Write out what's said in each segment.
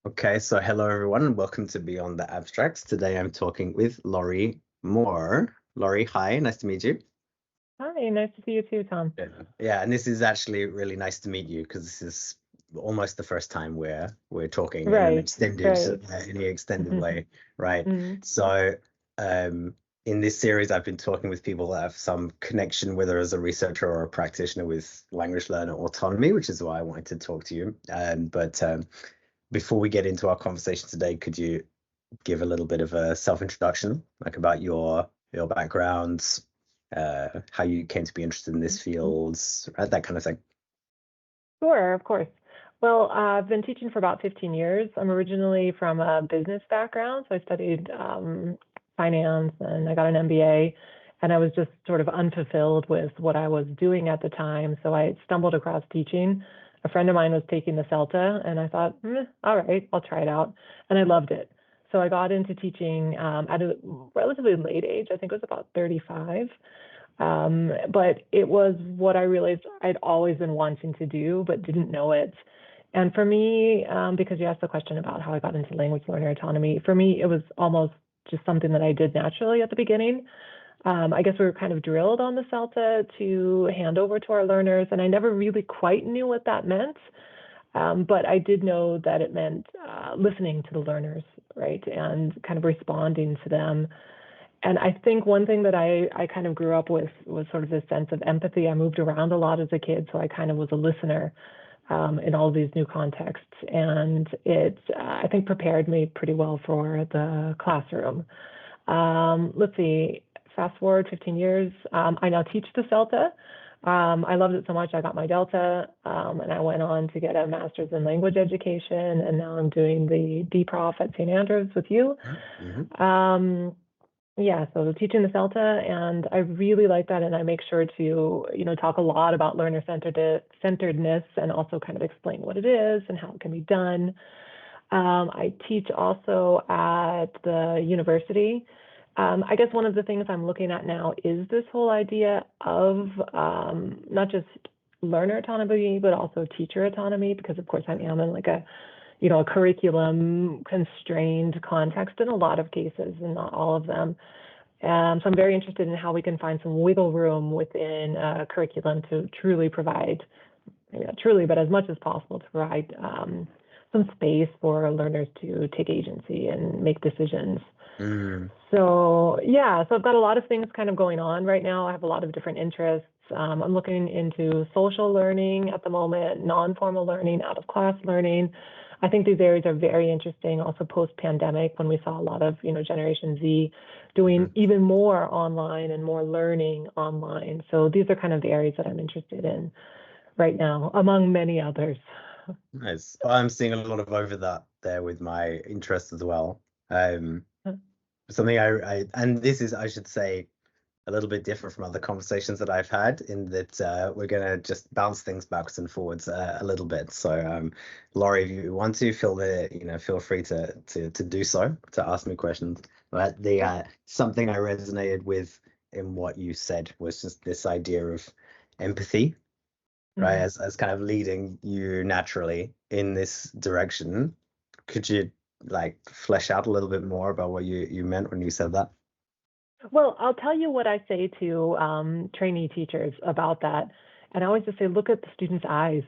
Okay, so hello everyone and welcome to Beyond the Abstracts. Today I'm talking with Lawrie Moore. Lawrie, hi, nice to meet you. Hi, nice to see you too, Tom. Yeah, and this is actually really nice to meet you because this is almost the first time we're talking in an Right, extended right. any extended way, right? Mm, So in this series I've been talking with people that have some connection, whether as a researcher or a practitioner with language learner autonomy, which is why I wanted to talk to you. But before we get into our conversation today, could you give a little bit of a self-introduction, like about your backgrounds, how you came to be interested in this field, right, that kind of thing? Sure, of course. Well, I've been teaching for about 15 years. I'm originally from a business background, so I studied finance and I got an MBA, and I was just sort of unfulfilled with what I was doing at the time. So I stumbled across teaching. A friend of mine was taking the CELTA, and I thought, all right, I'll try it out. And I loved it. So I got into teaching at a relatively late age. I think it was about 35. But it was what I realized I'd always been wanting to do, but didn't know it. And for me, because you asked the question about how I got into language learner autonomy, for me, it was almost just something that I did naturally at the beginning. I guess we were kind of drilled on the CELTA to hand over to our learners, and I never really quite knew what that meant. But I did know that it meant listening to the learners, right, and kind of responding to them. And I think one thing that I kind of grew up with was sort of this sense of empathy. I moved around a lot as a kid, so I kind of was a listener in all of these new contexts. And it, I think, prepared me pretty well for the classroom. Let's see, fast forward 15 years, I now teach the CELTA. I loved it so much, I got my Delta, and I went on to get a master's in language education, and now I'm doing the DProf at St. Andrews with you. Mm-hmm. Yeah, so teaching the CELTA, and I really like that, and I make sure to, talk a lot about learner-centeredness and also kind of explain what it is and how it can be done. I teach also at the university. I guess one of the things I'm looking at now is this whole idea of not just learner autonomy, but also teacher autonomy, because of course I am in like a curriculum constrained context in a lot of cases and not all of them. So I'm very interested in how we can find some wiggle room within a curriculum to truly provide, maybe not truly, but as much as possible to provide some space for learners to take agency and make decisions. So yeah, so I've got a lot of things kind of going on right now. I have a lot of different interests. I'm looking into social learning at the moment, non-formal learning, out-of-class learning. I think these areas are very interesting. Also post-pandemic, when we saw a lot of, Generation Z doing even more online and more learning online. So these are kind of the areas that I'm interested in right now, among many others. Nice. Well, I'm seeing a lot of overlap there with my interests as well. Something and this is, I should say, a little bit different from other conversations that I've had, in that we're going to just bounce things backwards and forwards a little bit. So, Lawrie, if you want to, feel free to do so, to ask me questions. But the something I resonated with in what you said was just this idea of empathy, right, as kind of leading you naturally in this direction. Could you like flesh out a little bit more about what you meant when you said that? Well, I'll tell you what I say to trainee teachers about that. And I always just say, look at the student's eyes.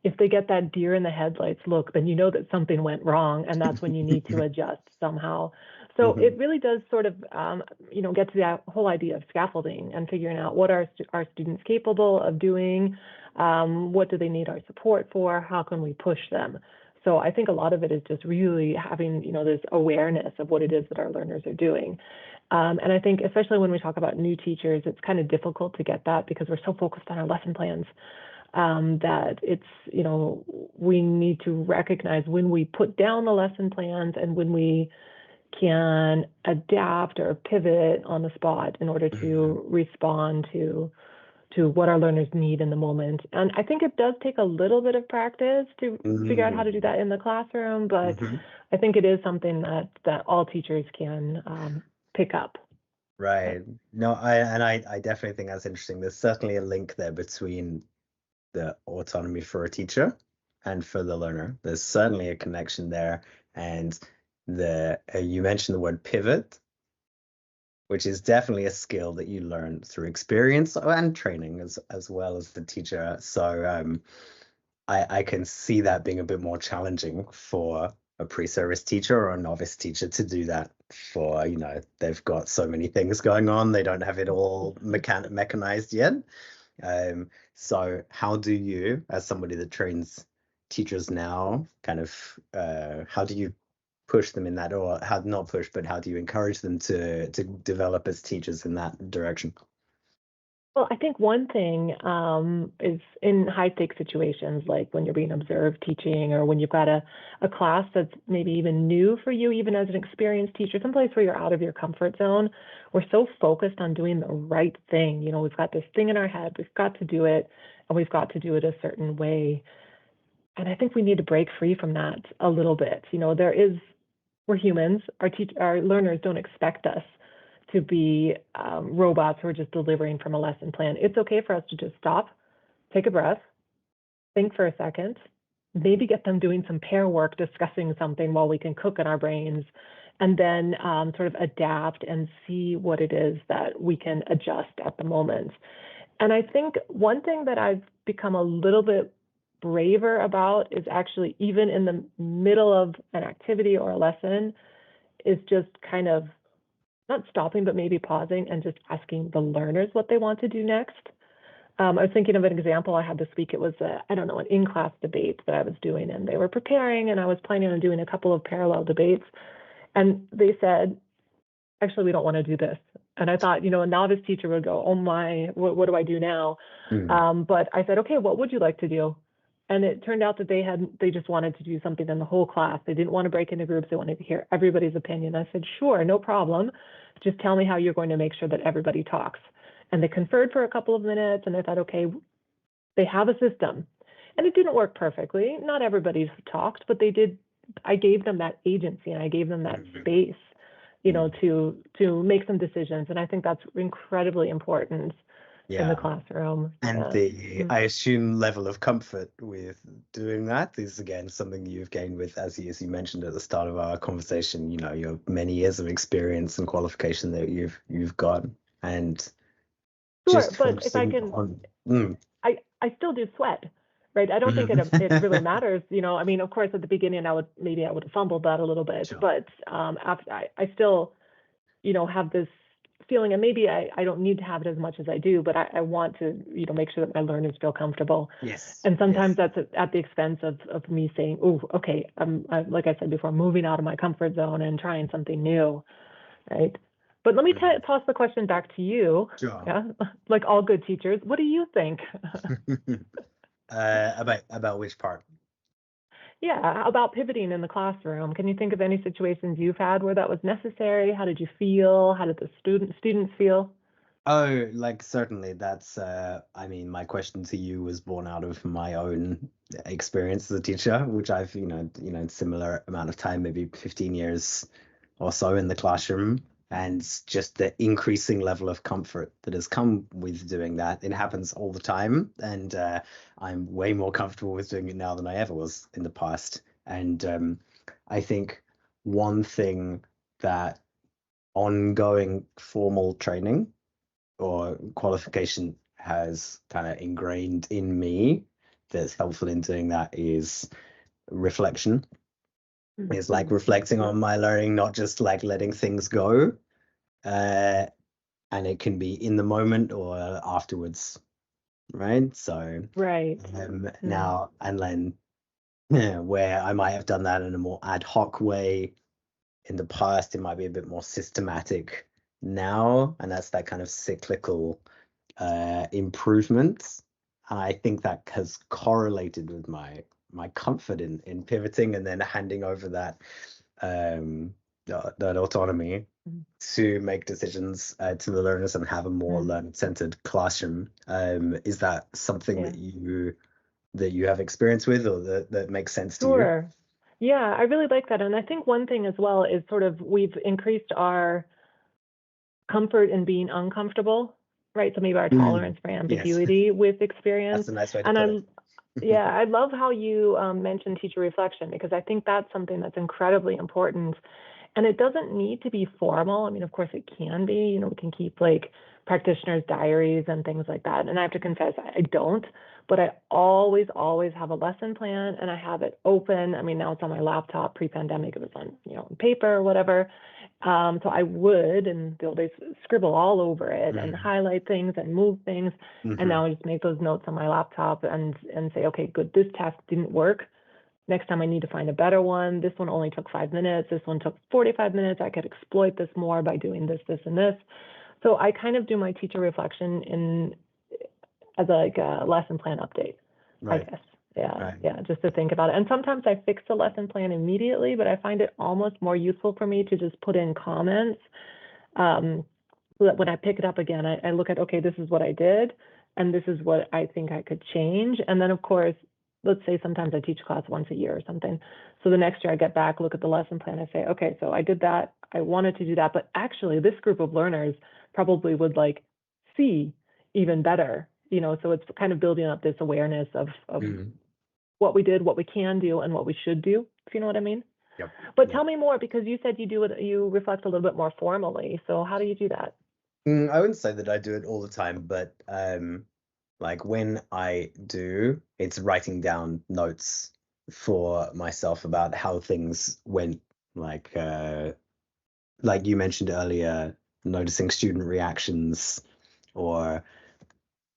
If they get that deer in the headlights look, then you know that something went wrong, and that's when you need to adjust somehow. So it really does sort of, get to that whole idea of scaffolding and figuring out what are our students capable of doing, what do they need our support for, how can we push them. So I think a lot of it is just really having, this awareness of what it is that our learners are doing. And I think especially when we talk about new teachers, it's kind of difficult to get that because we're so focused on our lesson plans that it's, we need to recognize when we put down the lesson plans and when we can adapt or pivot on the spot in order to respond to what our learners need in the moment. And I think it does take a little bit of practice to figure out how to do that in the classroom, but I think it is something that all teachers can pick up. Right. No, I definitely think that's interesting. There's certainly a link there between the autonomy for a teacher and for the learner. There's certainly a connection there. And you mentioned the word pivot, which is definitely a skill that you learn through experience and training as well as the teacher. So I can see that being a bit more challenging for a pre-service teacher or a novice teacher to do that for, they've got so many things going on. They don't have it all mechanized yet. So how do you, as somebody that trains teachers now, kind of, how do you push them in that, or how not push, but how do you encourage them to develop as teachers in that direction? Well, I think one thing is in high-stakes situations, like when you're being observed teaching, or when you've got a class that's maybe even new for you, even as an experienced teacher, someplace where you're out of your comfort zone. We're so focused on doing the right thing. We've got this thing in our head, we've got to do it, and we've got to do it a certain way. And I think we need to break free from that a little bit. We're humans. Our learners don't expect us to be robots who are just delivering from a lesson plan. It's okay for us to just stop, take a breath, think for a second, maybe get them doing some pair work, discussing something while we can cook in our brains, and then sort of adapt and see what it is that we can adjust at the moment. And I think one thing that I've become a little bit braver about is actually, even in the middle of an activity or a lesson, is just kind of not stopping, but maybe pausing and just asking the learners what they want to do next. I was thinking of an example I had this week. It was, an in-class debate that I was doing, and they were preparing, and I was planning on doing a couple of parallel debates. And they said, actually, we don't want to do this. And I thought, a novice teacher would go, oh my, what do I do now? But I said, okay, what would you like to do? And it turned out that they just wanted to do something in the whole class. They didn't want to break into groups. They wanted to hear everybody's opinion. I said, sure, no problem. Just tell me how you're going to make sure that everybody talks. And they conferred for a couple of minutes, and I thought, okay, they have a system. And it didn't work perfectly. Not everybody talked, but they did. I gave them that agency, and I gave them that space, to make some decisions. And I think that's incredibly important in the classroom. And I assume, level of comfort with doing that is, again, something you've gained with, as you mentioned at the start of our conversation, your many years of experience and qualification that you've got. And sure, but if I can, I still do sweat, right? I don't think it really matters. Of course, at the beginning, I would have fumbled that a little bit, sure. But after I still, have this feeling, and maybe I don't need to have it as much as I do, but I want to, make sure that my learners feel comfortable. Yes. And sometimes that's at the expense of me saying, oh, okay, like I said before, moving out of my comfort zone and trying something new, right? But let me toss the question back to you. Sure. Yeah, like all good teachers, what do you think? About which part? Yeah, about pivoting in the classroom. Can you think of any situations you've had where that was necessary? How did you feel? How did the students feel? Oh, certainly. That's my question to you was born out of my own experience as a teacher, which I've similar amount of time, maybe 15 years or so in the classroom, and just the increasing level of comfort that has come with doing that. It happens all the time, and I'm way more comfortable with doing it now than I ever was in the past. And I think one thing that ongoing formal training or qualification has kind of ingrained in me that's helpful in doing that is reflection. It's like reflecting on my learning, not just like letting things go. And it can be in the moment or afterwards, right? So now, and then where I might have done that in a more ad hoc way in the past, it might be a bit more systematic now, and that's that kind of cyclical improvements. And I think that has correlated with my comfort in pivoting and then handing over that autonomy to make decisions to the learners and have a more learner-centered classroom. Is that something that you have experience with, or that makes sense to you? Sure. Yeah, I really like that. And I think one thing as well is sort of we've increased our comfort in being uncomfortable, right? So maybe our tolerance for ambiguity with experience. That's a nice way to put it. Yeah, I love how you mentioned teacher reflection, because I think that's something that's incredibly important. And it doesn't need to be formal. I mean, of course it can be, you know, we can keep like practitioners' diaries and things like that. And I have to confess, I don't, but I always, always have a lesson plan, and I have it open. I mean, now it's on my laptop. Pre-pandemic, it was on, you know, paper or whatever. So I would, in the old days, scribble all over it and highlight things and move things. And now I just make those notes on my laptop and say, okay, good, this task didn't work. Next time I need to find a better one. This one only took 5 minutes. This one took 45 minutes. I could exploit this more by doing this, this, and this. So I kind of do my teacher reflection as like a lesson plan update, Right. I guess. Yeah, Right. yeah, just to think about it. And sometimes I fix the lesson plan immediately, but I find it almost more useful for me to just put in comments. So that when I pick it up again, I look at, okay, this is what I did, and this is what I think I could change. And then, of course, let's say sometimes I teach class once a year or something. So the next year I get back, look at the lesson plan, I say, okay, so I did that. I wanted to do that, but actually this group of learners probably would like see even better, you know, so it's kind of building up this awareness of what we did, what we can do, and what we should do, if you know what I mean. Yep. But Yep. tell me more, because you said you do it, you reflect a little bit more formally. So how do you do that? I wouldn't say that I do it all the time, but like when I do, it's writing down notes for myself about how things went, like you mentioned earlier, noticing student reactions or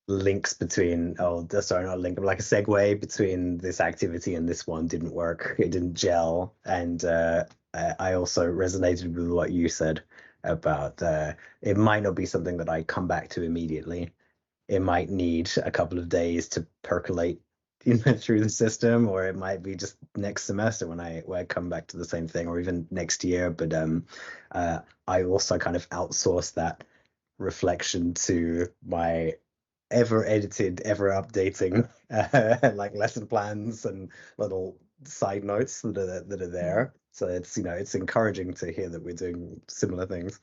links between, oh, sorry, not a link, but like a segue between this activity and this one didn't work, it didn't gel. And I also resonated with what you said about it might not be something that I come back to immediately. It might need a couple of days to percolate, you know, through the system, or it might be just next semester when I come back to the same thing, or even next year. But I also kind of outsource that reflection to my ever edited, ever updating like lesson plans and little side notes that are there. So it's, you know, it's encouraging to hear that we're doing similar things.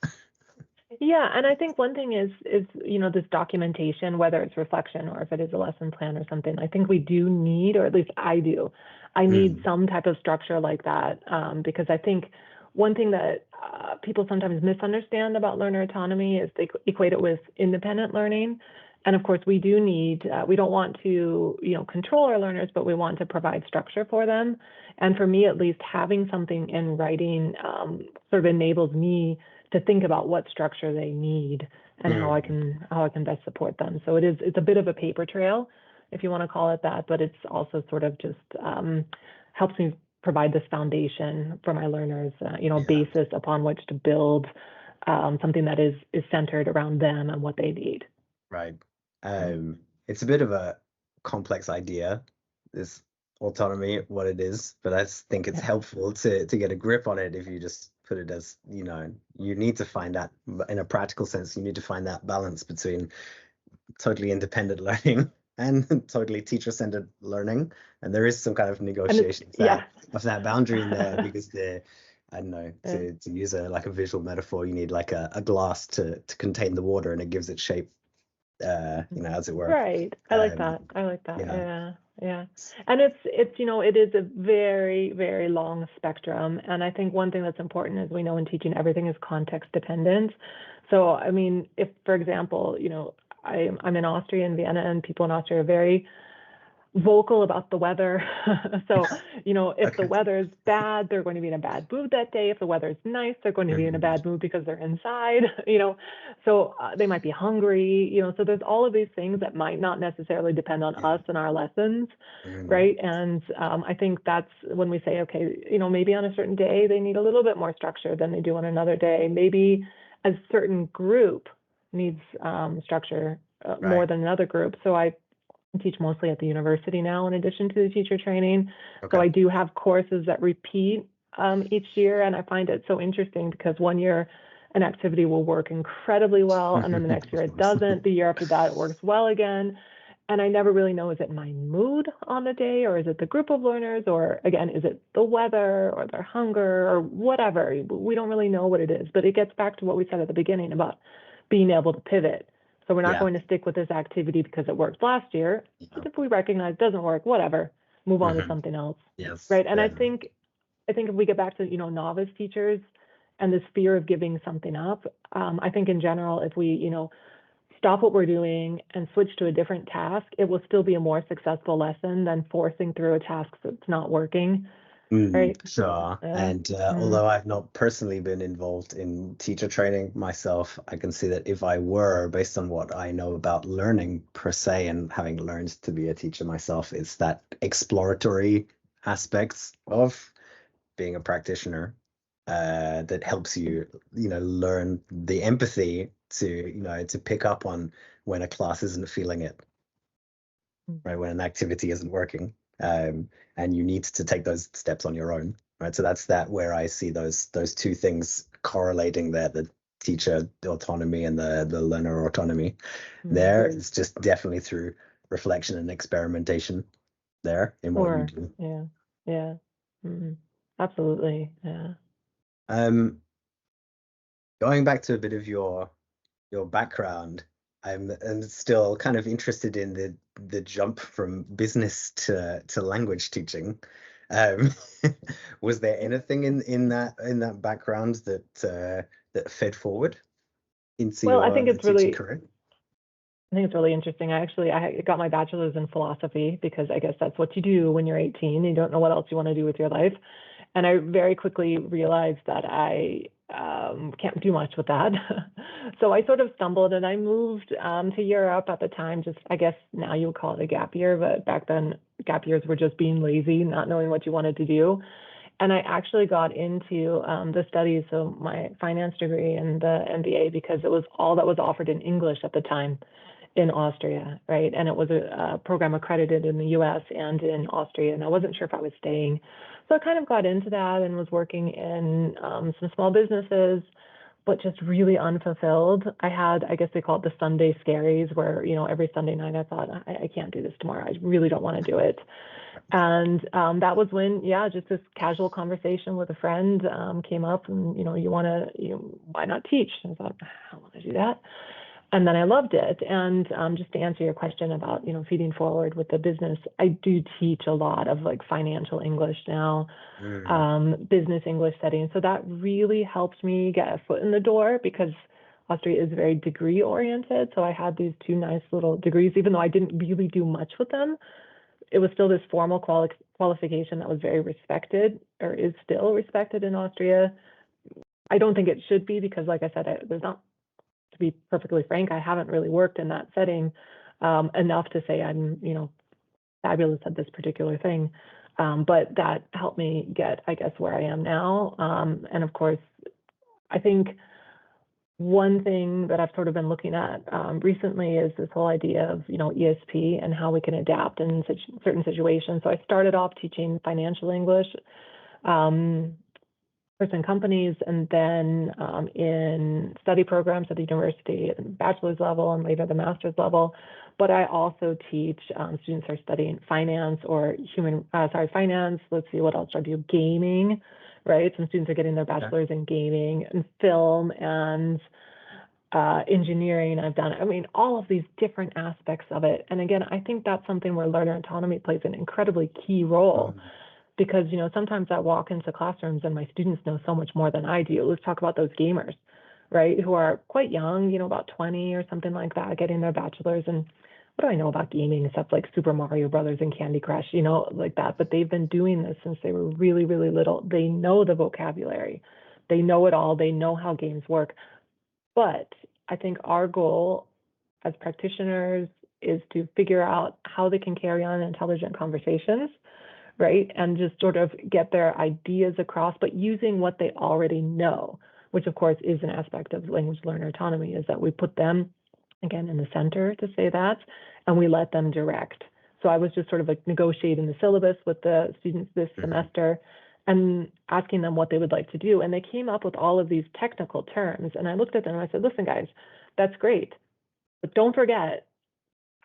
Yeah, and I think one thing is you know, this documentation, whether it's reflection or if it is a lesson plan or something. I think we do need, or at least I do, I need some type of structure like that, because I think one thing that people sometimes misunderstand about learner autonomy is they equate it with independent learning. And of course, we do need, we don't want to, you know, control our learners, but we want to provide structure for them. And for me, at least, having something in writing sort of enables me to think about what structure they need and how I can best support them. So it's a bit of a paper trail, if you want to call it that, but it's also sort of just helps me provide this foundation for my learners, you know, basis upon which to build something that is centered around them and what they need. Right. It's a bit of a complex idea, this autonomy, what it is, but I think it's helpful to get a grip on it if you just put it as, you know, you need to find that, in a practical sense, you need to find that balance between totally independent learning and totally teacher-centered learning. And there is some kind of negotiation of that boundary in there, because I don't know, to use a visual metaphor, you need like a glass to contain the water, and it gives it shape, you know, as it were. Right. I like that. I like that. Yeah. And it's, you know, it is a very, very long spectrum. And I think one thing that's important is, we know in teaching everything is context dependent. So, I mean, if, for example, you know, I'm in Austria, in Vienna, and people in Austria are very vocal about the weather. So, you know, if the weather is bad, they're going to be in a bad mood that day. If the weather is nice, they're going to be in a bad mood because they're inside, you know, so they might be hungry, you know, so there's all of these things that might not necessarily depend on us and our lessons, right? And I think that's when we say, okay, you know, maybe on a certain day, they need a little bit more structure than they do on another day. Maybe a certain group needs structure more than another group. So I teach mostly at the university now, in addition to the teacher training. So I do have courses that repeat each year, and I find it so interesting because one year an activity will work incredibly well, and then the next year it doesn't. The year after that it works well again. And I never really know, is it my mood on the day, or is it the group of learners, or again, is it the weather or their hunger or whatever? We don't really know what it is, but it gets back to what we said at the beginning about being able to pivot. So we're not Yeah. going to stick with this activity because it worked last year. Yeah. But if we recognize it doesn't work, whatever, move on to Mhm. something else. Yes. Right. And Yeah. I think if we get back to, novice teachers and this fear of giving something up, I think in general, if we, stop what we're doing and switch to a different task, it will still be a more successful lesson than forcing through a task that's not working. Right. Sure. Yeah. And although I've not personally been involved in teacher training myself, I can see that if I were, based on what I know about learning per se, and having learned to be a teacher myself, it's that exploratory aspects of being a practitioner that helps you, learn the empathy to pick up on when a class isn't feeling it, right? When an activity isn't working, and you need to take those steps on your own, right? So that's where I see those two things correlating there: the teacher autonomy and the learner autonomy. There, it's just definitely through reflection and experimentation there in what you do. Yeah. Absolutely. Yeah. Going back to a bit of your background, I'm still kind of interested in the jump from business to language teaching. Was there anything in that background that fed forward into Well, I your think it's teaching really career? I think it's really interesting. I got my bachelor's in philosophy because I guess that's what you do when you're 18. You don't know what else you want to do with your life. And I very quickly realized that I can't do much with that. So I sort of stumbled and I moved to Europe at the time. Just, I guess now you would call it a gap year, but back then gap years were just being lazy, not knowing what you wanted to do. And I actually got into the studies, so my finance degree and the MBA, because it was all that was offered in English at the time in Austria, right? And it was a program accredited in the US and in Austria, and I wasn't sure if I was staying. So I kind of got into that and was working in some small businesses, but just really unfulfilled. I had, I guess they call it the Sunday scaries, where, every Sunday night I thought, I can't do this tomorrow. I really don't want to do it. And that was when, just this casual conversation with a friend came up and, why not teach? And I thought, I want to do that. And then I loved it. And just to answer your question about, feeding forward with the business, I do teach a lot of like financial English now, business English settings. So that really helped me get a foot in the door because Austria is very degree oriented. So I had these two nice little degrees, even though I didn't really do much with them. It was still this formal qualification that was very respected, or is still respected in Austria. I don't think it should be because, like I said, there's not, to be perfectly frank, I haven't really worked in that setting enough to say I'm, fabulous at this particular thing. But that helped me get, I guess, where I am now. And of course, I think one thing that I've sort of been looking at recently is this whole idea of, ESP and how we can adapt in certain situations. So I started off teaching financial English, in companies, and then in study programs at the university at the bachelor's level and later the master's level. But I also teach students who are studying finance or finance. Let's see, what else do I do? Gaming, right? Some students are getting their bachelor's in gaming and film and engineering. I've done, all of these different aspects of it. And again, I think that's something where learner autonomy plays an incredibly key role. Because, sometimes I walk into classrooms and my students know so much more than I do. Let's talk about those gamers, right, who are quite young, about 20 or something like that, getting their bachelor's. And what do I know about gaming except like Super Mario Brothers and Candy Crush, like that. But they've been doing this since they were really, really little. They know the vocabulary. They know it all. They know how games work. But I think our goal as practitioners is to figure out how they can carry on intelligent conversations, right? And just sort of get their ideas across, but using what they already know, which of course is an aspect of language learner autonomy, is that we put them, again, in the center to say that, and we let them direct. So I was just sort of like negotiating the syllabus with the students this semester and asking them what they would like to do. And they came up with all of these technical terms. And I looked at them and I said, listen, guys, that's great, but don't forget,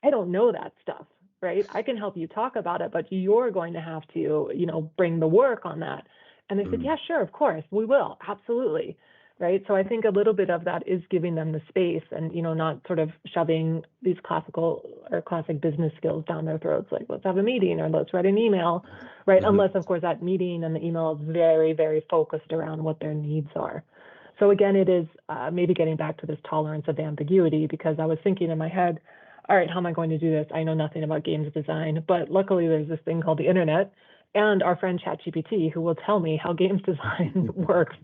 I don't know that stuff. Right? I can help you talk about it, but you're going to have to, bring the work on that. And they said, yeah, sure, of course, we will, absolutely. right? So I think a little bit of that is giving them the space and, not sort of shoving these classic business skills down their throats, like let's have a meeting or let's write an email, right? Mhm. Unless, of course, that meeting and the email is very, very focused around what their needs are. So again, it is maybe getting back to this tolerance of ambiguity, because I was thinking in my head, all right, how am I going to do this? I know nothing about games design, but luckily there's this thing called the internet and our friend ChatGPT, who will tell me how games design works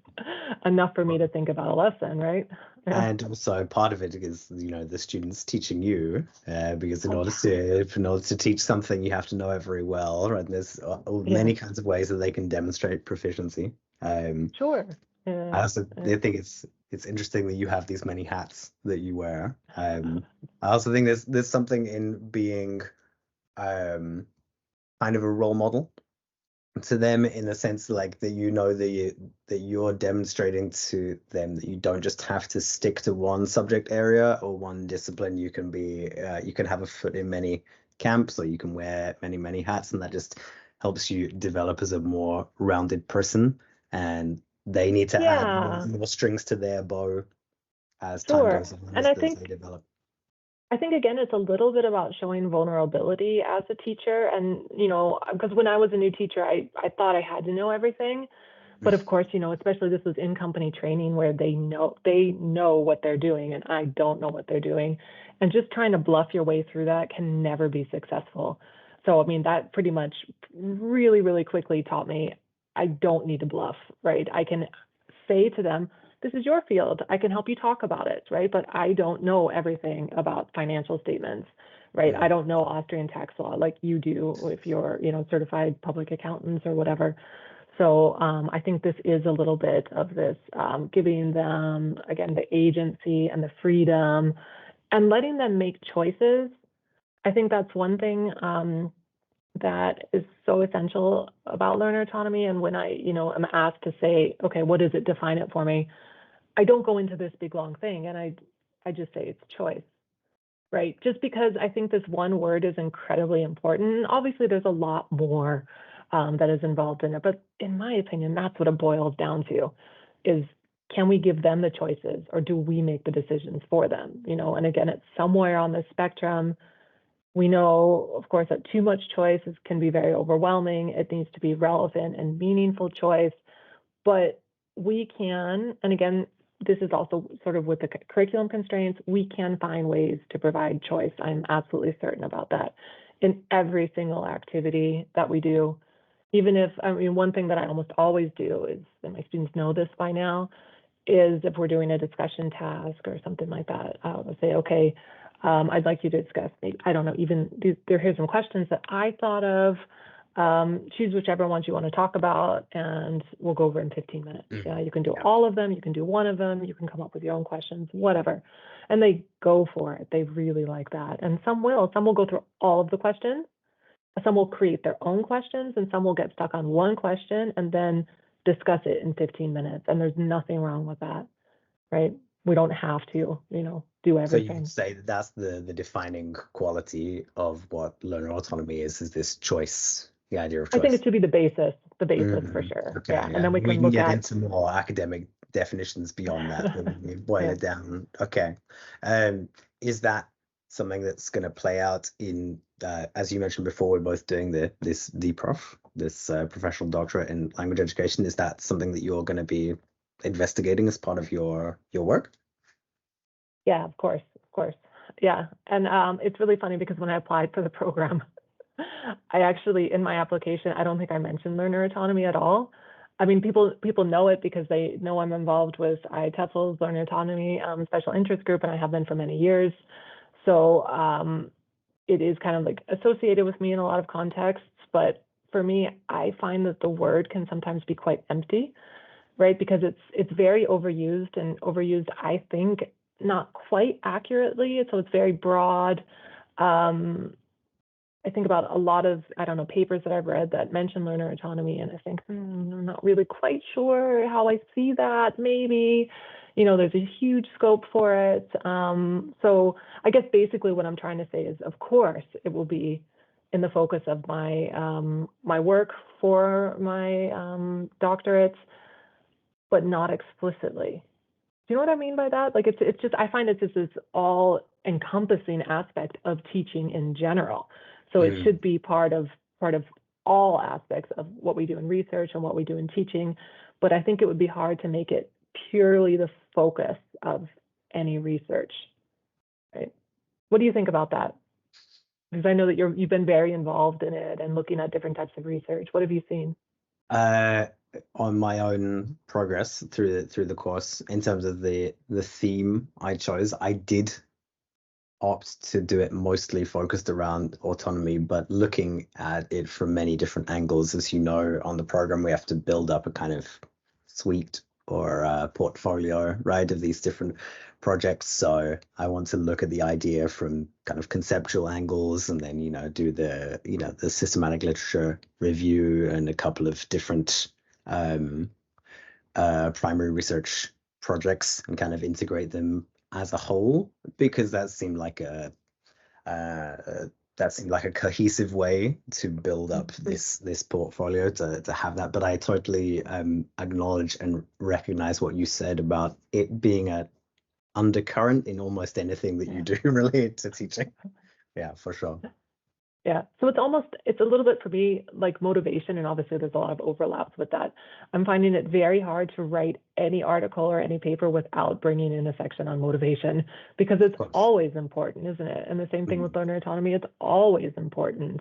enough for me to think about a lesson, right? Yeah. And also part of it is, the students teaching you, because in Oh, order to teach something, you have to know it very well, right? And there's yeah. many kinds of ways that they can demonstrate proficiency. Sure. I also think it's interesting that you have these many hats that you wear. I also think there's something in being kind of a role model to them, in the sense like that that you're demonstrating to them that you don't just have to stick to one subject area or one discipline. You can have a foot in many camps, or you can wear many hats, and that just helps you develop as a more rounded person. And they need to add more strings to their bow as time Sure. goes on, And as they develop. I think, again, it's a little bit about showing vulnerability as a teacher. And, because when I was a new teacher, I thought I had to know everything. But of course, especially this was in company training where they know what they're doing and I don't know what they're doing. And just trying to bluff your way through that can never be successful. So, I mean, that pretty much really, really quickly taught me I don't need to bluff, right? I can say to them, this is your field. I can help you talk about it, right? But I don't know everything about financial statements, right? I don't know Austrian tax law like you do if you're, certified public accountants or whatever. So I think this is a little bit of this giving them, again, the agency and the freedom and letting them make choices. I think that's one thing that is so essential about learner autonomy. And when I, am asked to say, okay, what is it? Define it for me. I don't go into this big long thing, and I just say it's choice, right? Just because I think this one word is incredibly important. Obviously, there's a lot more that is involved in it, but in my opinion, that's what it boils down to: is can we give them the choices, or do we make the decisions for them? And again, it's somewhere on the spectrum. We know, of course, that too much choice can be very overwhelming. It needs to be relevant and meaningful choice, but we can, and again, this is also sort of with the curriculum constraints, we can find ways to provide choice. I'm absolutely certain about that in every single activity that we do. Even if, one thing that I almost always do is, and my students know this by now, is if we're doing a discussion task or something like that, I'll say, okay, I'd like you to discuss, maybe, I don't know, even here's some questions that I thought of. Choose whichever ones you want to talk about, and we'll go over in 15 minutes. Yeah, you can do all of them, you can do one of them, you can come up with your own questions, whatever. And they go for it. They really like that. And some will go through all of the questions. Some will create their own questions, and some will get stuck on one question and then discuss it in 15 minutes. And there's nothing wrong with that, right? We don't have to, do everything. So you could say that that's the defining quality of what learner autonomy is this choice, the idea of choice. I think it should be the basis for sure. Okay, yeah. And then we can can look get at into more academic definitions beyond that. We boil it down. Okay. Is that something that's going to play out in, as you mentioned before, we're both doing this DProf, this professional doctorate in language education. Is that something that you're going to be investigating as part of your work? Yeah, of course. Yeah. And it's really funny because when I applied for the program, I actually, in my application, I don't think I mentioned learner autonomy at all. I mean, people know it because they know I'm involved with IATEFL's learner autonomy special interest group, and I have been for many years. So it is kind of like associated with me in a lot of contexts. But for me, I find that the word can sometimes be quite empty, right? Because it's very overused, and overused, I think, not quite accurately. So it's very broad. I think about a lot of, I don't know, papers that I've read that mention learner autonomy, and I think, I'm not really quite sure how I see that. Maybe, there's a huge scope for it. So I guess basically what I'm trying to say is, of course, it will be in the focus of my my work for my doctorate, but not explicitly. you know what I mean by that? Like it's just, I find it's just this all encompassing aspect of teaching in general. So it should be part of all aspects of what we do in research and what we do in teaching. But I think it would be hard to make it purely the focus of any research, right? What do you think about that? Because I know that you've been very involved in it and looking at different types of research. What have you seen? On my own progress through the course, in terms of the theme I chose, I did opt to do it mostly focused around autonomy, but looking at it from many different angles. As you know, on the program, we have to build up a kind of suite or a portfolio, right, of these different projects. So I want to look at the idea from kind of conceptual angles, and then, do the, the systematic literature review and a couple of different primary research projects and kind of integrate them as a whole, because that seemed like a cohesive way to build up this portfolio, to have that. But I totally acknowledge and recognize what you said about it being an undercurrent in almost anything that you do related to teaching. Yeah, for sure. Yeah, so it's a little bit for me like motivation, and obviously there's a lot of overlaps with that. I'm finding it very hard to write any article or any paper without bringing in a section on motivation, because it's always important, isn't it? And the same thing with learner autonomy, it's always important,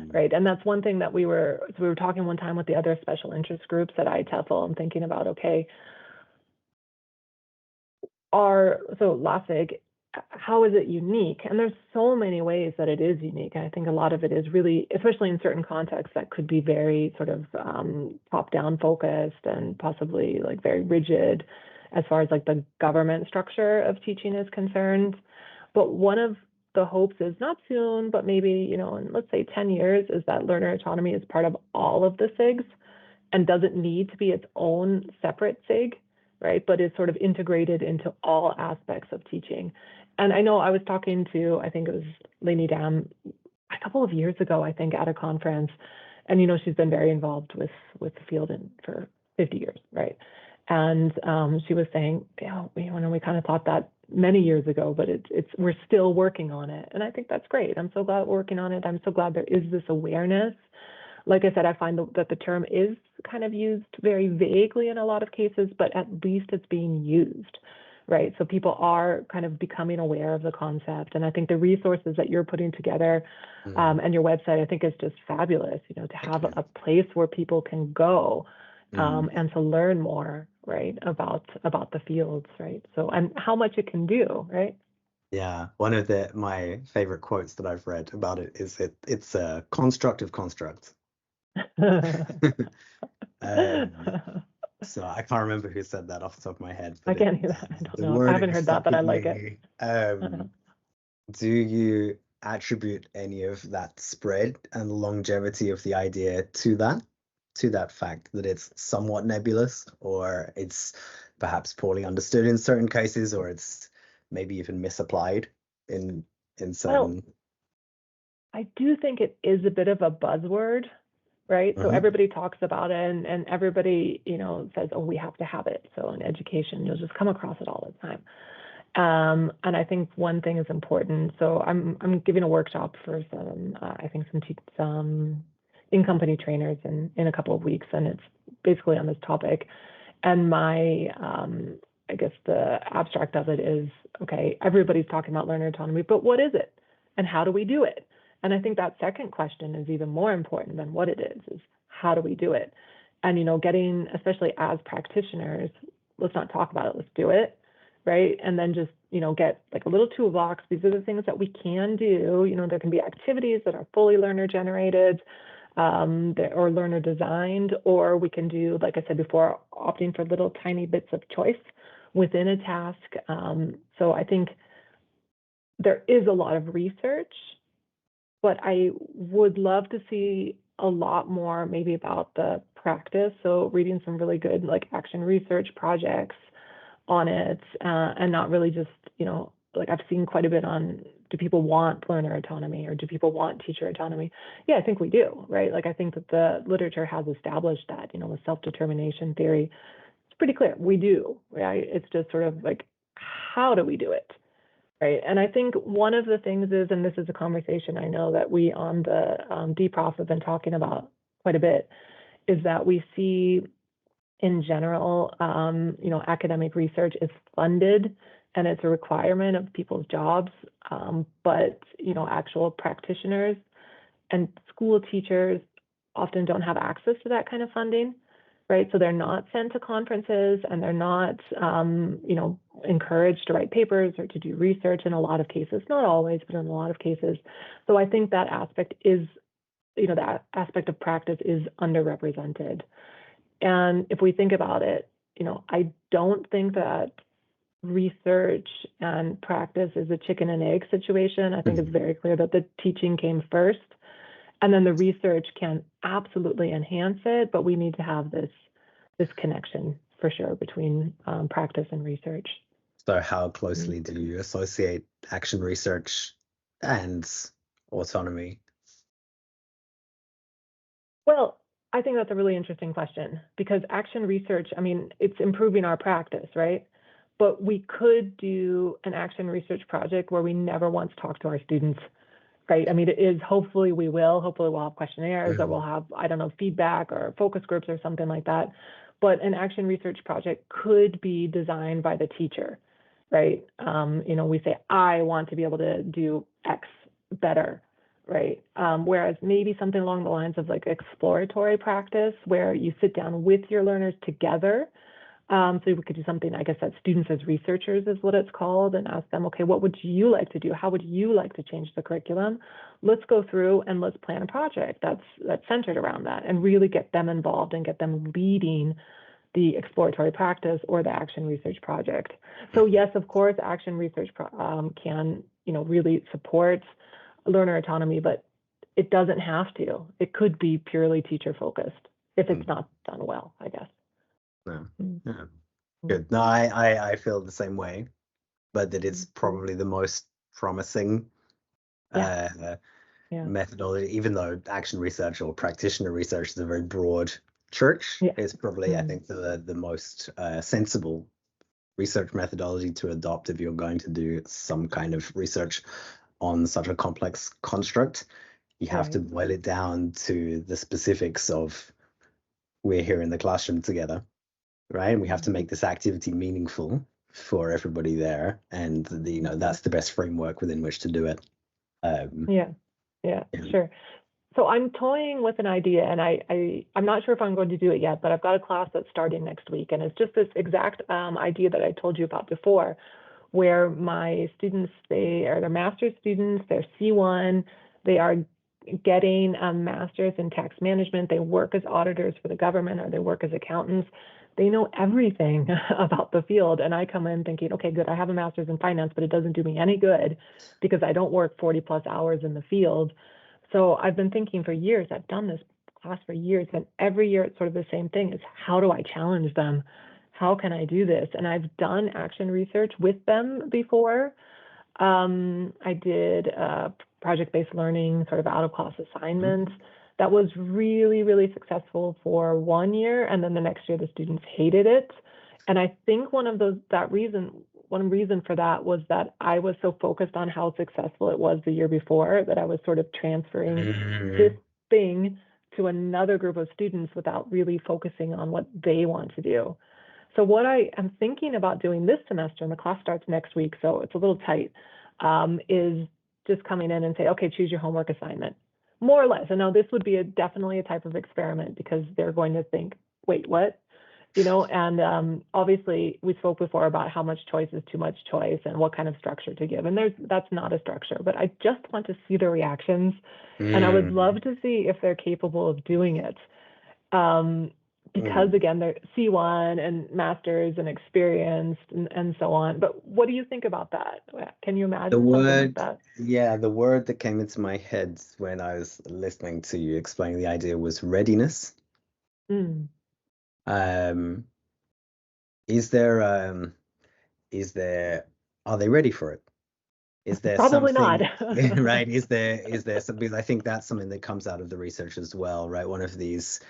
right? And that's one thing that we were talking one time with the other special interest groups at IATEFL and thinking about, okay, LASIG, how is it unique? And there's so many ways that it is unique. And I think a lot of it is really, especially in certain contexts, that could be very sort of top-down focused and possibly like very rigid as far as like the government structure of teaching is concerned. But one of the hopes is not soon, but maybe, in let's say 10 years, is that learner autonomy is part of all of the SIGs and doesn't need to be its own separate SIG, right? But is sort of integrated into all aspects of teaching. And I know I was talking to, I think it was Lainey Dam a couple of years ago, I think, at a conference, and she's been very involved with the field for 50 years, right? And she was saying, we kind of thought that many years ago, but we're still working on it, and I think that's great. I'm so glad we're working on it. I'm so glad there is this awareness. Like I said, I find that the term is kind of used very vaguely in a lot of cases, but at least it's being used, right? So people are kind of becoming aware of the concept. And I think the resources that you're putting together and your website, I think is just fabulous, to have a place where people can go and to learn more, right, about the fields, right? So, and how much it can do, right? Yeah, one of my favorite quotes that I've read about it is it's a construct of constructs. So I can't remember who said that off the top of my head. I can't hear that. I don't know. I haven't heard that, but I like it. Do you attribute any of that spread and longevity of the idea to that fact that it's somewhat nebulous, or it's perhaps poorly understood in certain cases, or it's maybe even misapplied in certain? Well, I do think it is a bit of a buzzword, right? So everybody talks about it, and everybody, says, oh, we have to have it. So in education, you'll just come across it all the time. And I think one thing is important. So I'm giving a workshop for some in-company trainers in a couple of weeks, and it's basically on this topic. And my, I guess the abstract of it is, okay, everybody's talking about learner autonomy, but what is it? And how do we do it? And I think that second question is even more important than what it is how do we do it? And, getting, especially as practitioners, let's not talk about it, let's do it, right? And then just, get like a little toolbox. These are the things that we can do. There can be activities that are fully learner generated or learner designed, or we can do, like I said before, opting for little tiny bits of choice within a task. So I think there is a lot of research, but I would love to see a lot more maybe about the practice. So reading some really good like action research projects on it, and not really just, like I've seen quite a bit on, do people want learner autonomy or do people want teacher autonomy? Yeah, I think we do, right? Like I think that the literature has established that, with self-determination theory, pretty clear. We do, right? It's just sort of like, how do we do it? Right. And I think one of the things is, and this is a conversation I know that we on the DProf have been talking about quite a bit, is that we see in general, academic research is funded and it's a requirement of people's jobs, but, actual practitioners and school teachers often don't have access to that kind of funding. Right, so they're not sent to conferences and they're not, encouraged to write papers or to do research in a lot of cases, not always, but in a lot of cases. So I think that aspect is, that aspect of practice is underrepresented. And if we think about it, I don't think that research and practice is a chicken and egg situation. I think it's very clear that the teaching came first. And then the research can absolutely enhance it, but we need to have this connection for sure between practice and research. So how closely do you associate action research and autonomy? Well, I think that's a really interesting question, because action research, it's improving our practice, right? But we could do an action research project where we never once talk to our students. Right. It is, hopefully we'll have questionnaires or we'll have, feedback or focus groups or something like that. But an action research project could be designed by the teacher, right? We say, I want to be able to do X better, right? Whereas maybe something along the lines of like exploratory practice, where you sit down with your learners together. So we could do something, I guess, that students as researchers is what it's called, and ask them, okay, what would you like to do? How would you like to change the curriculum? Let's go through and let's plan a project that's centered around that, and really get them involved and get them leading the exploratory practice or the action research project. So yes, of course, action research can, really support learner autonomy, but it doesn't have to. It could be purely teacher focused if it's not done well, I guess. Yeah. Good. No, I feel the same way, but that it's probably the most promising methodology, even though action research or practitioner research is a very broad church. It's probably, I think, the most sensible research methodology to adopt if you're going to do some kind of research on such a complex construct. You have to boil it down to the specifics of, we're here in the classroom together. Right, and we have to make this activity meaningful for everybody there, and that's the best framework within which to do it. Sure. So I'm toying with an idea, and I'm not sure if I'm going to do it yet, but I've got a class that's starting next week, and it's just this exact idea that I told you about before, where my students, they're master's students, they're C1, they are getting a master's in tax management, they work as auditors for the government, or they work as accountants. They know everything about the field. And I come in thinking, okay, good, I have a master's in finance, but it doesn't do me any good because I don't work 40 plus hours in the field. So I've been thinking for years, I've done this class for years, and every year it's sort of the same thing. Is how do I challenge them? How can I do this? And I've done action research with them before. I did project-based learning, sort of out-of-class assignments. That was really, really successful for 1 year, and then the next year the students hated it. And I think one reason for that was that I was so focused on how successful it was the year before that I was sort of transferring this thing to another group of students without really focusing on what they want to do. So what I am thinking about doing this semester, and the class starts next week, so it's a little tight, is just coming in and say, okay, choose your homework assignment. More or less. I know this would be definitely a type of experiment, because they're going to think, wait, what? And obviously we spoke before about how much choice is too much choice and what kind of structure to give. And that's not a structure, but I just want to see their reactions. And I would love to see if they're capable of doing it. Because again, they're C1 and masters and experienced and so on. But what do you think about that? Can you imagine something like that? Yeah, the word that came into my head when I was listening to you explain the idea was readiness. Are they ready for it? Is there probably something, not? right? Is there something? I think that's something that comes out of the research as well, right? One of these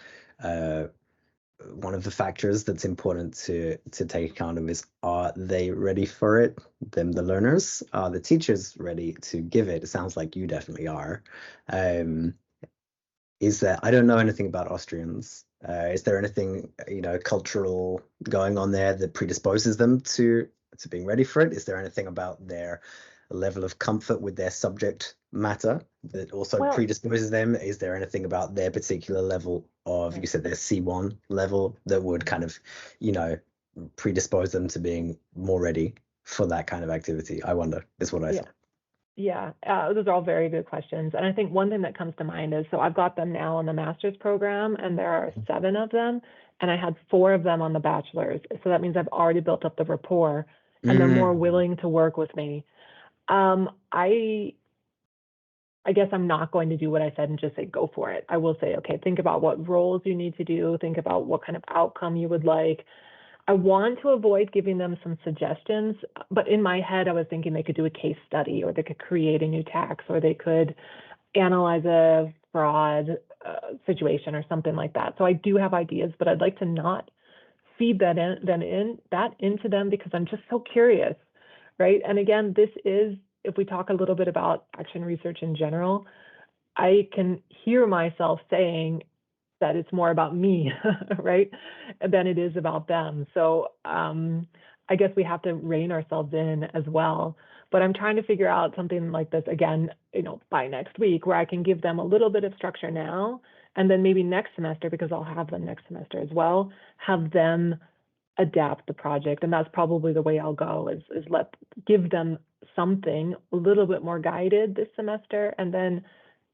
one of the factors that's important to take account of is, are they ready for it? Them, the learners, are the teachers ready to give it? It sounds like you definitely are. Is there, I don't know anything about Austrians. Is there anything, cultural going on there that predisposes them to being ready for it? Is there anything about their level of comfort with their subject matter that also Well, predisposes them? Is there anything about their particular level of, you said their C1 level, that would kind of, predispose them to being more ready for that kind of activity? I wonder, is what I yeah. thought. Yeah, those are all very good questions. And I think one thing that comes to mind is, so I've got them now on the master's program, and there are 7 of them, and I had 4 of them on the bachelor's. So that means I've already built up the rapport, and they're more willing to work with me. I guess I'm not going to do what I said and just say, go for it. I will say, okay, think about what roles you need to do, think about what kind of outcome you would like. I want to avoid giving them some suggestions, but in my head, I was thinking they could do a case study, or they could create a new tax, or they could analyze a fraud situation or something like that. So I do have ideas, but I'd like to not feed that into them, because I'm just so curious, right? And again, this is, if we talk a little bit about action research in general, I can hear myself saying that it's more about me, right, than it is about them. So I guess we have to rein ourselves in as well. But I'm trying to figure out something like this again, by next week, where I can give them a little bit of structure now, and then maybe next semester, because I'll have them next semester as well, have them adapt the project. And that's probably the way I'll go, is give them something a little bit more guided this semester, and then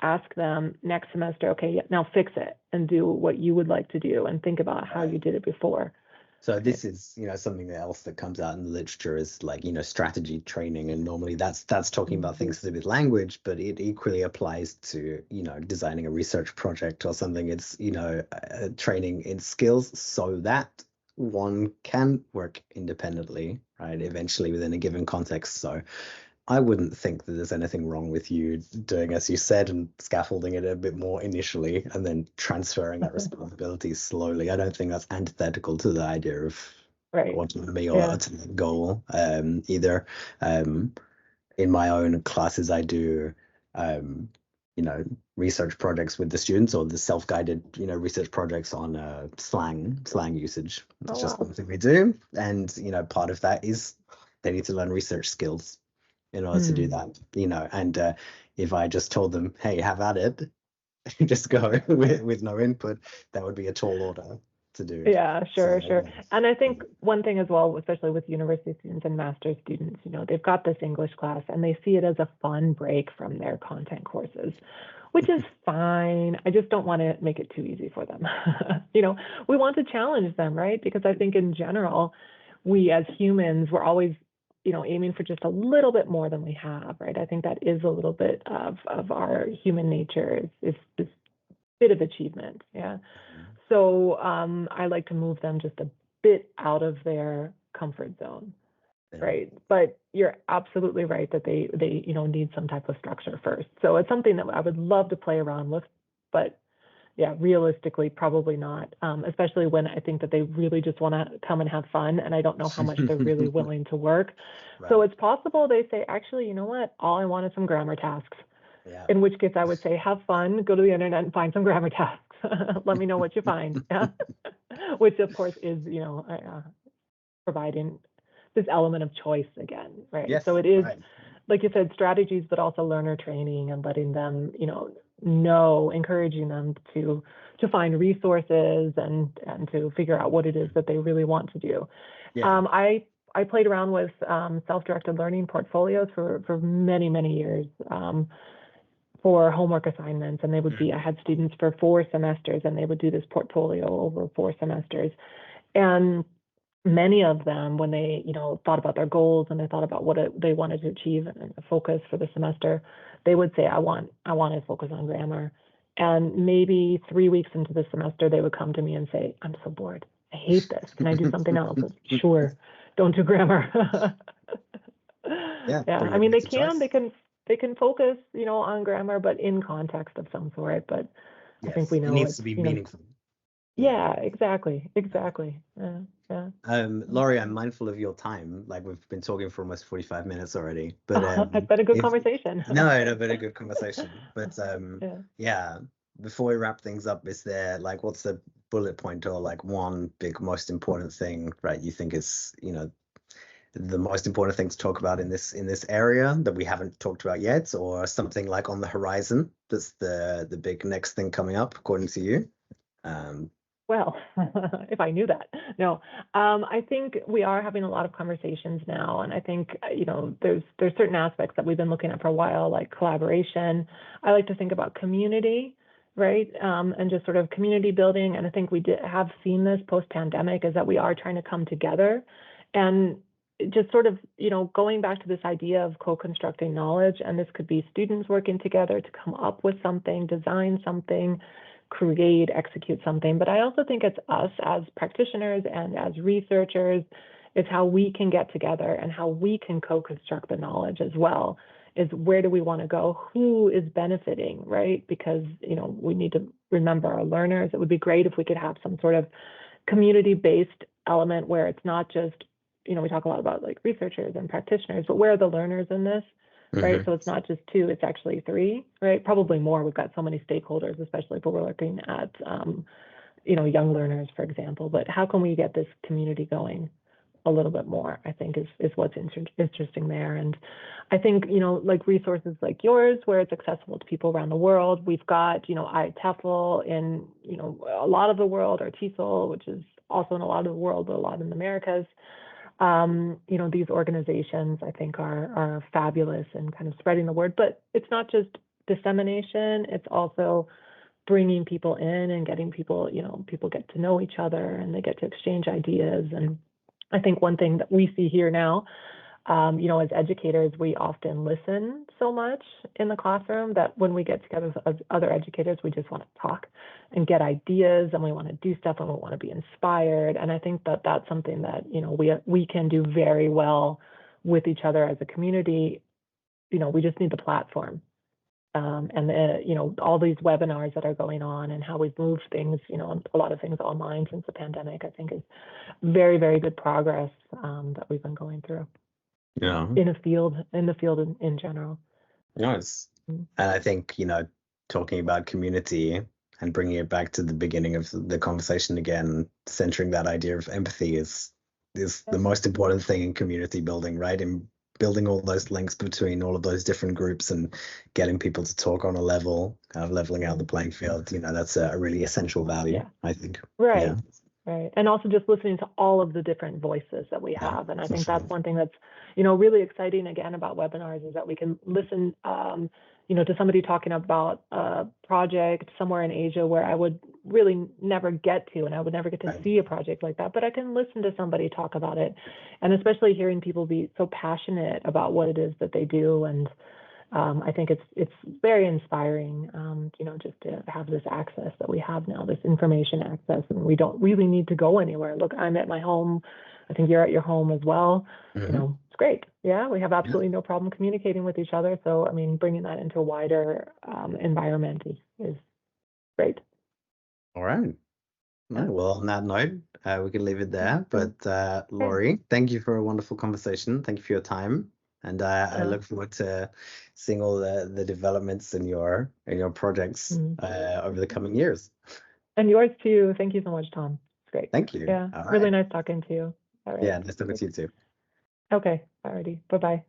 ask them next semester, okay, now fix it and do what you would like to do, and think about how you did it before. So this is, something else that comes out in the literature is like, strategy training. And normally that's talking about things to do with language, but it equally applies to, designing a research project or something. It's, training in skills so that one can work independently, right? Eventually within a given context. So I wouldn't think that there's anything wrong with you doing as you said and scaffolding it a bit more initially and then transferring that responsibility slowly. I don't think that's antithetical to the idea of autonomy or autonomic goal either. In my own classes, I do, research projects with the students, or the self-guided, research projects on slang usage. That's just something we do. And, part of that is they need to learn research skills in order to do that, and if I just told them, hey, have at it, just go with no input, that would be a tall order to do. Yeah, sure. And I think one thing as well, especially with university students and master's students, they've got this English class and they see it as a fun break from their content courses, which is fine. I just don't want to make it too easy for them. We want to challenge them, right? Because I think in general, we as humans, we're always aiming for just a little bit more than we have, right? I think that is a little bit of our human nature, is this bit of achievement. Yeah. So I like to move them just a bit out of their comfort zone, right? But you're absolutely right that they need some type of structure first. So it's something that I would love to play around with, but yeah, realistically, probably not, especially when I think that they really just want to come and have fun, and I don't know how much they're really willing to work. Right. So it's possible they say, actually, you know what? All I want is some grammar tasks. Yeah. In which case I would say, have fun, go to the internet and find some grammar tasks. Let me know what you find. Yeah. Which, of course, is, providing this element of choice again, right? Yes, so it is, like you said, strategies, but also learner training and letting them, encouraging them to find resources and to figure out what it is that they really want to do. Yeah. I played around with self-directed learning portfolios for many, many years for homework assignments, and they would be, I had students for 4 semesters, and they would do this portfolio over 4 semesters. And many of them, when they, thought about their goals and they thought about what they wanted to achieve and focus for the semester, they would say, I want to focus on grammar. And maybe 3 weeks into the semester, they would come to me and say, I'm so bored. I hate this. Can I do something else? Sure. Don't do grammar. Yeah. I mean, they can focus, on grammar, but in context of some sort. But yes, I think we know it needs to be meaningful. Yeah, exactly. Yeah. Lawrie, I'm mindful of your time. Like we've been talking for almost 45 minutes already, but It's been a good if conversation. no, been a good conversation. But Yeah. yeah, before we wrap things up, is there like what's the bullet point or like one big most important thing, right? You think is, the most important thing to talk about in this area that we haven't talked about yet, or something like on the horizon that's the big next thing coming up, according to you? Well, if I knew that. No, I think we are having a lot of conversations now, and I think there's certain aspects that we've been looking at for a while, like collaboration. I like to think about community, right, and just sort of community building. And I think we have seen this post-pandemic, is that we are trying to come together, and just sort of going back to this idea of co-constructing knowledge. And this could be students working together to come up with something, design something, create, execute something. But I also think it's us as practitioners and as researchers, it's how we can get together and how we can co-construct the knowledge as well. Is where do we want to go? Who is benefiting, right? Because we need to remember our learners. It would be great if we could have some sort of community-based element where it's not just, we talk a lot about like researchers and practitioners, but where are the learners in this? Right. So it's not just two, it's actually three, right? Probably more. We've got so many stakeholders, especially if we're looking at, young learners, for example. But how can we get this community going a little bit more, I think is what's interesting there. And I think, like resources like yours, where it's accessible to people around the world. We've got, IATEFL in, a lot of the world, or TESOL, which is also in a lot of the world, but a lot in the Americas. These organizations, I think, are fabulous in kind of spreading the word. But it's not just dissemination, it's also bringing people in and getting people, people get to know each other and they get to exchange ideas. And I think one thing that we see here now, as educators, we often listen so much in the classroom that when we get together as other educators, we just want to talk and get ideas, and we want to do stuff, and we want to be inspired. And I think that that's something that we can do very well with each other as a community. We just need the platform, and all these webinars that are going on, and how we've moved things, a lot of things online since the pandemic, I think is very, very good progress that we've been going through. Yeah. In the field in general. Nice. And I think, talking about community and bringing it back to the beginning of the conversation again, centering that idea of empathy is the most important thing in community building, right? In building all those links between all of those different groups and getting people to talk on a level, kind of leveling out the playing field, that's a really essential value, I think. Right. Yeah. Right. And also just listening to all of the different voices that we have. And I think that's one thing that's, really exciting again about webinars, is that we can listen, to somebody talking about a project somewhere in Asia where I would really never get to, and I would never get to see a project like that, but I can listen to somebody talk about it. And especially hearing people be so passionate about what it is that they do. And I think it's very inspiring, just to have this access that we have now, this information access, and we don't really need to go anywhere. Look, I'm at my home. I think you're at your home as well. It's great. Yeah, we have absolutely no problem communicating with each other. So, bringing that into a wider environment is great. All right. Well, on that note, we can leave it there. But Lawrie, thank you for a wonderful conversation. Thank you for your time. And I look forward to seeing all the developments in your projects over the coming years. And yours too. Thank you so much, Tom. It's great. Thank you. Yeah, really nice talking to you. All right. Yeah, nice talking to you too. Okay. Alrighty. Bye-bye.